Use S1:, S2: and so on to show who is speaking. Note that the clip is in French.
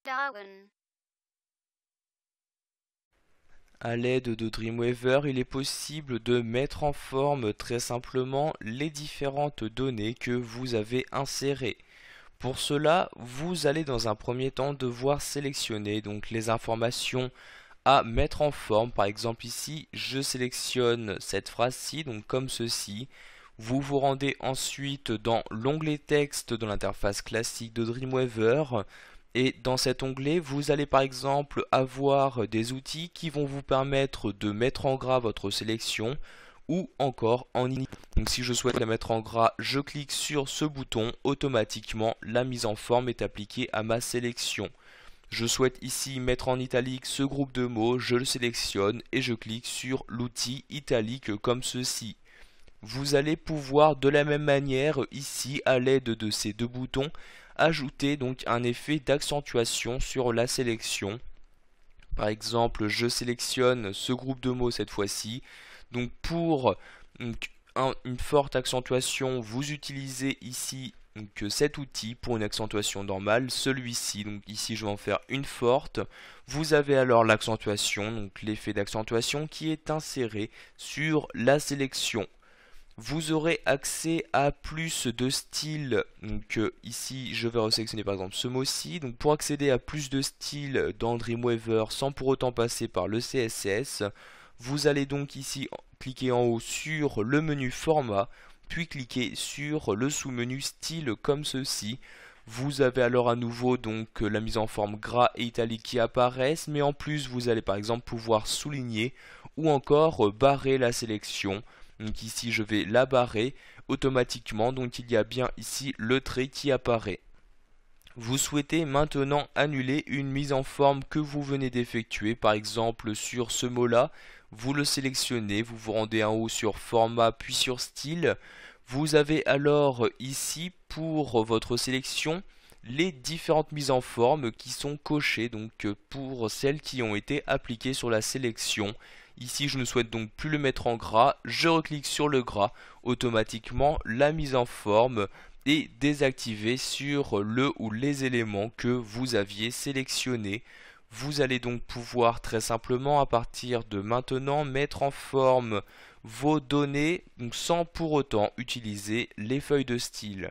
S1: Darwin.
S2: À l'aide de Dreamweaver, il est possible de mettre en forme très simplement les différentes données que vous avez insérées. Pour cela, vous allez dans un premier temps devoir sélectionner donc les informations à mettre en forme. Par exemple ici, je sélectionne cette phrase-ci, donc comme ceci. Vous vous rendez ensuite dans l'onglet texte de l'interface classique de Dreamweaver. Et dans cet onglet, vous allez par exemple avoir des outils qui vont vous permettre de mettre en gras votre sélection ou encore en italique. Donc si je souhaite la mettre en gras, je clique sur ce bouton, automatiquement la mise en forme est appliquée à ma sélection. Je souhaite ici mettre en italique ce groupe de mots, je le sélectionne et je clique sur l'outil italique comme ceci. Vous allez pouvoir de la même manière ici à l'aide de ces deux boutons ajouter donc un effet d'accentuation sur la sélection. Par exemple, je sélectionne ce groupe de mots cette fois-ci. Donc pour une forte accentuation, vous utilisez ici donc, cet outil. Pour une accentuation normale, celui-ci. Donc ici, je vais en faire une forte. Vous avez alors l'accentuation, donc l'effet d'accentuation qui est inséré sur la sélection. Vous aurez accès à plus de styles. Donc ici, je vais resélectionner par exemple ce mot-ci. Donc pour accéder à plus de styles dans Dreamweaver sans pour autant passer par le CSS, vous allez donc ici cliquer en haut sur le menu format, puis cliquer sur le sous-menu style comme ceci. Vous avez alors à nouveau donc la mise en forme gras et italique qui apparaissent, mais en plus vous allez par exemple pouvoir souligner ou encore barrer la sélection. Donc ici je vais la barrer automatiquement, donc il y a bien ici le trait qui apparaît. Vous souhaitez maintenant annuler une mise en forme que vous venez d'effectuer, par exemple sur ce mot-là, vous le sélectionnez, vous vous rendez en haut sur format puis sur style. Vous avez alors ici pour votre sélection les différentes mises en forme qui sont cochées, donc pour celles qui ont été appliquées sur la sélection. Ici je ne souhaite donc plus le mettre en gras, je reclique sur le gras, automatiquement la mise en forme et désactiver sur le ou les éléments que vous aviez sélectionnés. Vous allez donc pouvoir très simplement à partir de maintenant mettre en forme vos données donc sans pour autant utiliser les feuilles de style.